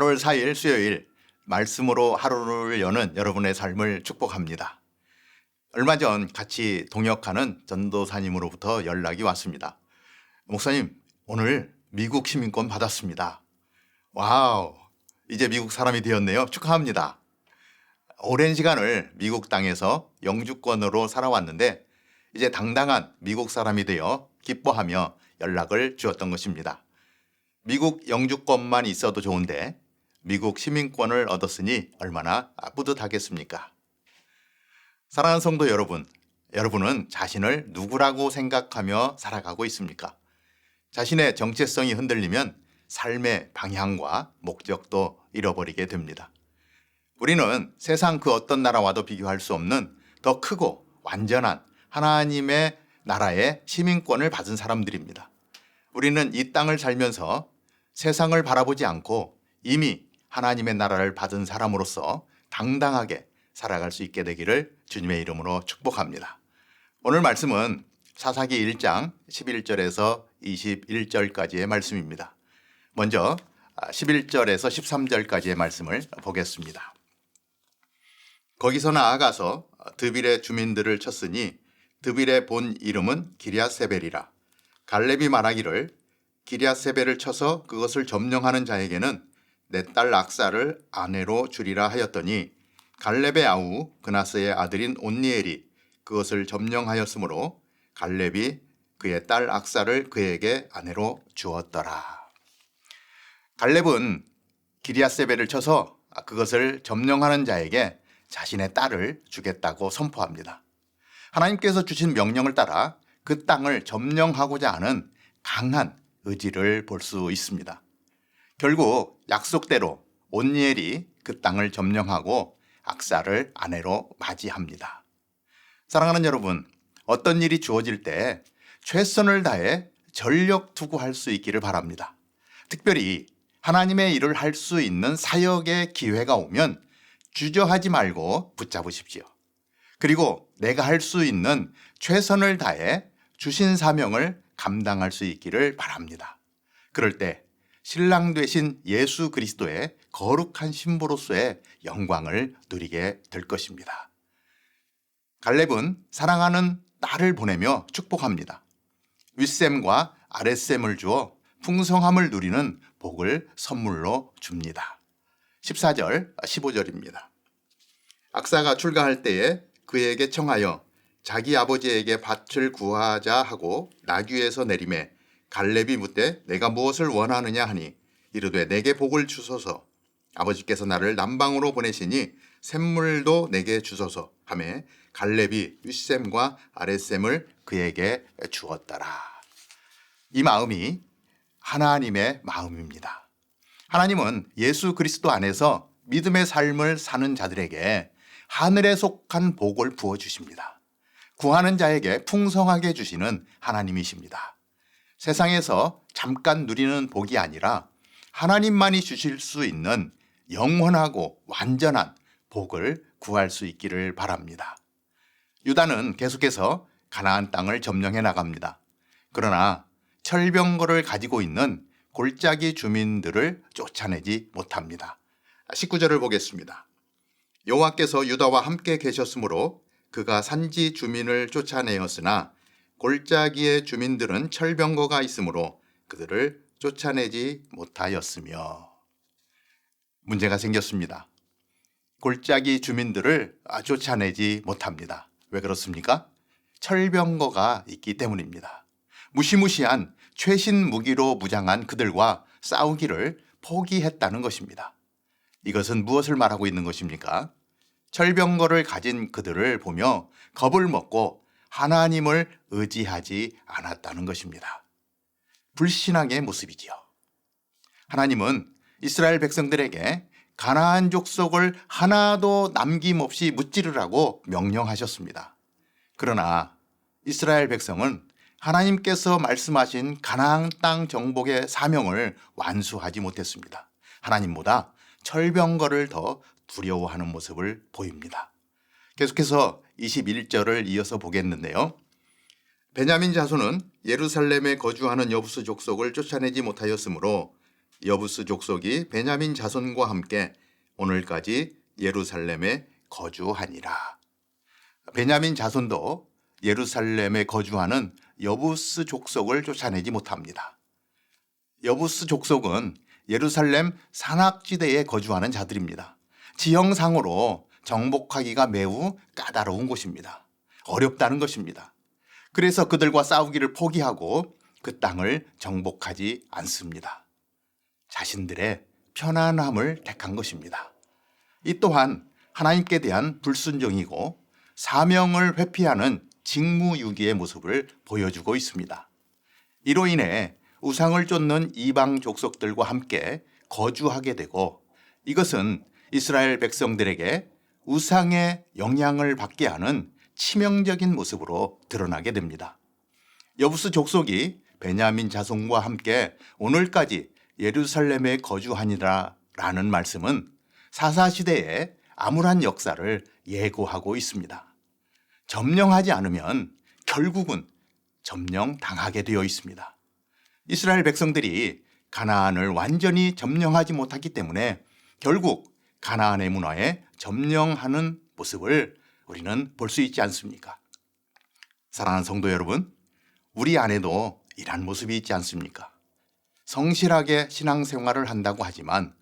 8월 4일 수요일 말씀으로 하루를 여는 여러분의 삶을 축복합니다. 얼마 전 같이 동역하는 전도사님으로부터 연락이 왔습니다. 목사님, 오늘 미국 시민권 받았습니다. 와우, 이제 미국 사람이 되었네요. 축하합니다. 오랜 시간을 미국 땅에서 영주권으로 살아왔는데 이제 당당한 미국 사람이 되어 기뻐하며 연락을 주었던 것입니다. 미국 영주권만 있어도 좋은데 미국 시민권을 얻었으니 얼마나 뿌듯하겠습니까? 사랑하는 성도 여러분, 여러분은 자신을 누구라고 생각하며 살아가고 있습니까? 자신의 정체성이 흔들리면 삶의 방향과 목적도 잃어버리게 됩니다. 우리는 세상 그 어떤 나라와도 비교할 수 없는 더 크고 완전한 하나님의 나라의 시민권을 받은 사람들입니다. 우리는 이 땅을 살면서 세상을 바라보지 않고 이미 하나님의 나라를 받은 사람으로서 당당하게 살아갈 수 있게 되기를 주님의 이름으로 축복합니다. 오늘 말씀은 사사기 1장 11절에서 21절까지의 말씀입니다. 먼저 11절에서 13절까지의 말씀을 보겠습니다. 거기서 나아가서 드빌의 주민들을 쳤으니 드빌의 본 이름은 기럇세벨이라. 갈렙이 말하기를 기럇세벨을 쳐서 그것을 점령하는 자에게는 내 딸 악사를 아내로 주리라 하였더니 갈렙의 아우 그나스의 아들인 온니엘이 그것을 점령하였으므로 갈렙이 그의 딸 악사를 그에게 아내로 주었더라. 갈렙은 기럇세벨을 쳐서 그것을 점령하는 자에게 자신의 딸을 주겠다고 선포합니다. 하나님께서 주신 명령을 따라 그 땅을 점령하고자 하는 강한 의지를 볼 수 있습니다. 결국 약속대로 온니엘이 그 땅을 점령하고 악사를 아내로 맞이합니다. 사랑하는 여러분, 어떤 일이 주어질 때 최선을 다해 전력 투구할 수 있기를 바랍니다. 특별히 하나님의 일을 할 수 있는 사역의 기회가 오면 주저하지 말고 붙잡으십시오. 그리고 내가 할 수 있는 최선을 다해 주신 사명을 감당할 수 있기를 바랍니다. 그럴 때 신랑 되신 예수 그리스도의 거룩한 신부로서의 영광을 누리게 될 것입니다. 갈렙은 사랑하는 딸을 보내며 축복합니다. 윗셈과 아랫셈을 주어 풍성함을 누리는 복을 선물로 줍니다. 14절, 15절입니다. 악사가 출가할 때에 그에게 청하여 자기 아버지에게 밭을 구하자 하고 나귀에서 내리매 갈렙이 묻되 내가 무엇을 원하느냐 하니 이르되 내게 복을 주소서 아버지께서 나를 남방으로 보내시니 샘물도 내게 주소서 하매 갈렙이 윗셈과 아랫셈을 그에게 주었더라. 이 마음이 하나님의 마음입니다. 하나님은 예수 그리스도 안에서 믿음의 삶을 사는 자들에게 하늘에 속한 복을 부어주십니다. 구하는 자에게 풍성하게 주시는 하나님이십니다. 세상에서 잠깐 누리는 복이 아니라 하나님만이 주실 수 있는 영원하고 완전한 복을 구할 수 있기를 바랍니다. 유다는 계속해서 가나안 땅을 점령해 나갑니다. 그러나 철병거를 가지고 있는 골짜기 주민들을 쫓아내지 못합니다. 19절을 보겠습니다. 여호와께서 유다와 함께 계셨으므로 그가 산지 주민을 쫓아내었으나 골짜기의 주민들은 철병거가 있으므로 그들을 쫓아내지 못하였으며. 문제가 생겼습니다. 골짜기 주민들을 쫓아내지 못합니다. 왜 그렇습니까? 철병거가 있기 때문입니다. 무시무시한 최신 무기로 무장한 그들과 싸우기를 포기했다는 것입니다. 이것은 무엇을 말하고 있는 것입니까? 철병거를 가진 그들을 보며 겁을 먹고 하나님을 의지하지 않았다는 것입니다. 불신앙의 모습이지요. 하나님은 이스라엘 백성들에게 가나안 족속을 하나도 남김없이 무찌르라고 명령하셨습니다. 그러나 이스라엘 백성은 하나님께서 말씀하신 가나안 땅 정복의 사명을 완수하지 못했습니다. 하나님보다 철병거를 더 두려워하는 모습을 보입니다. 계속해서 21절을 이어서 보겠는데요. 베냐민 자손은 예루살렘에 거주하는 여부수 족속을 쫓아내지 못하였으므로 여부스 족속이 베냐민 자손과 함께 오늘까지 예루살렘에 거주하니라. 베냐민 자손도 예루살렘에 거주하는 여부스 족속을 쫓아내지 못합니다. 여부스 족속은 예루살렘 산악지대에 거주하는 자들입니다. 지형상으로 정복하기가 매우 까다로운 곳입니다. 어렵다는 것입니다. 그래서 그들과 싸우기를 포기하고 그 땅을 정복하지 않습니다. 자신들의 편안함을 택한 것입니다. 이 또한 하나님께 대한 불순종이고 사명을 회피하는 직무유기의 모습을 보여주고 있습니다. 이로 인해 우상을 쫓는 이방 족속들과 함께 거주하게 되고 이것은 이스라엘 백성들에게 우상의 영향을 받게 하는 치명적인 모습으로 드러나게 됩니다. 여부스 족속이 베냐민 자손과 함께 오늘까지 예루살렘에 거주하니라 라는 말씀은 사사시대의 암울한 역사를 예고하고 있습니다. 점령하지 않으면 결국은 점령당하게 되어 있습니다. 이스라엘 백성들이 가나안을 완전히 점령하지 못했기 때문에 결국 가나안의 문화에 점령하는 모습을 우리는 볼 수 있지 않습니까? 사랑하는 성도 여러분, 우리 안에도 이러한 모습이 있지 않습니까? 성실하게 신앙생활을 한다고 하지만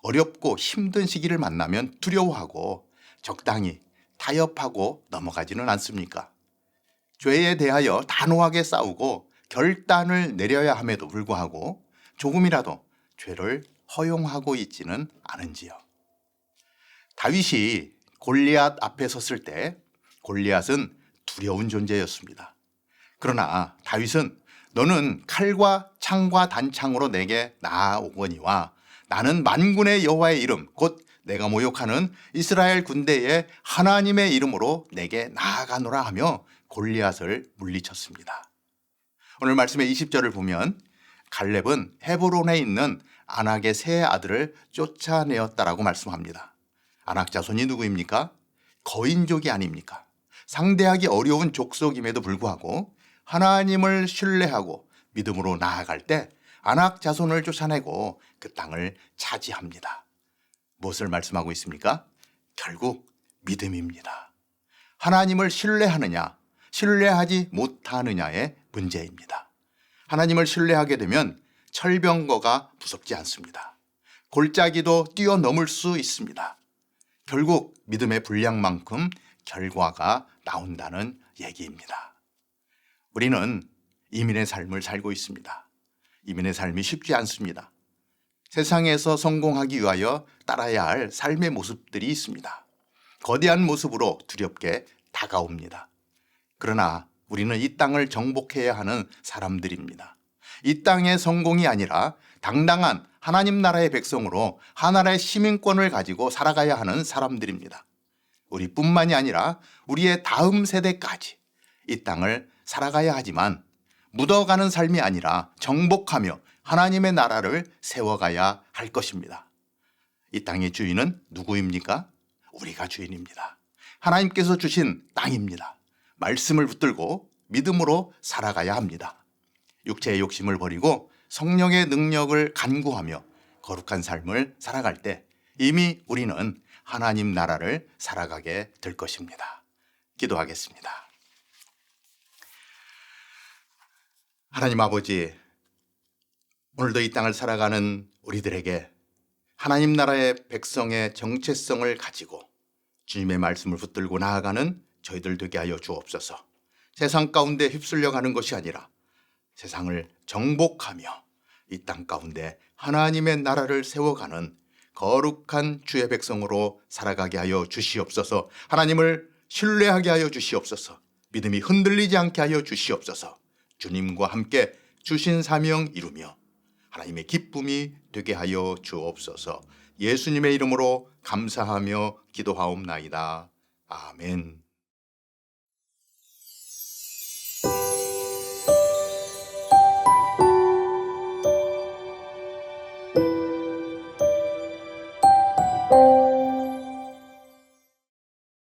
어렵고 힘든 시기를 만나면 두려워하고 적당히 타협하고 넘어가지는 않습니까? 죄에 대하여 단호하게 싸우고 결단을 내려야 함에도 불구하고 조금이라도 죄를 허용하고 있지는 않은지요. 다윗이 골리앗 앞에 섰을 때 골리앗은 두려운 존재였습니다. 그러나 다윗은 너는 칼과 창과 단창으로 내게 나아오거니와 나는 만군의 여호와의 이름 곧 내가 모욕하는 이스라엘 군대의 하나님의 이름으로 내게 나아가노라 하며 골리앗을 물리쳤습니다. 오늘 말씀의 20절을 보면 갈렙은 헤브론에 있는 아낙의 세 아들을 쫓아내었다라고 말씀합니다. 아낙 자손이 누구입니까? 거인족이 아닙니까? 상대하기 어려운 족속임에도 불구하고 하나님을 신뢰하고 믿음으로 나아갈 때 아낙 자손을 쫓아내고 그 땅을 차지합니다. 무엇을 말씀하고 있습니까? 결국 믿음입니다. 하나님을 신뢰하느냐, 신뢰하지 못하느냐의 문제입니다. 하나님을 신뢰하게 되면 철병거가 무섭지 않습니다. 골짜기도 뛰어넘을 수 있습니다. 결국 믿음의 분량만큼 결과가 나온다는 얘기입니다. 우리는 이민의 삶을 살고 있습니다. 이민의 삶이 쉽지 않습니다. 세상에서 성공하기 위하여 따라야 할 삶의 모습들이 있습니다. 거대한 모습으로 두렵게 다가옵니다. 그러나 우리는 이 땅을 정복해야 하는 사람들입니다. 이 땅의 성공이 아니라 당당한 하나님 나라의 백성으로 하나라의 시민권을 가지고 살아가야 하는 사람들입니다. 우리뿐만이 아니라 우리의 다음 세대까지 이 땅을 살아가야 하지만 묻어가는 삶이 아니라 정복하며 하나님의 나라를 세워가야 할 것입니다. 이 땅의 주인은 누구입니까? 우리가 주인입니다. 하나님께서 주신 땅입니다. 말씀을 붙들고 믿음으로 살아가야 합니다. 육체의 욕심을 버리고 성령의 능력을 간구하며 거룩한 삶을 살아갈 때 이미 우리는 하나님 나라를 살아가게 될 것입니다. 기도하겠습니다. 하나님 아버지, 오늘도 이 땅을 살아가는 우리들에게 하나님 나라의 백성의 정체성을 가지고 주님의 말씀을 붙들고 나아가는 저희들 되게 하여 주옵소서. 세상 가운데 휩쓸려가는 것이 아니라 세상을 정복하며 이 땅 가운데 하나님의 나라를 세워가는 거룩한 주의 백성으로 살아가게 하여 주시옵소서. 하나님을 신뢰하게 하여 주시옵소서. 믿음이 흔들리지 않게 하여 주시옵소서. 주님과 함께 주신 사명 이루며 하나님의 기쁨이 되게 하여 주옵소서. 예수님의 이름으로 감사하며 기도하옵나이다. 아멘.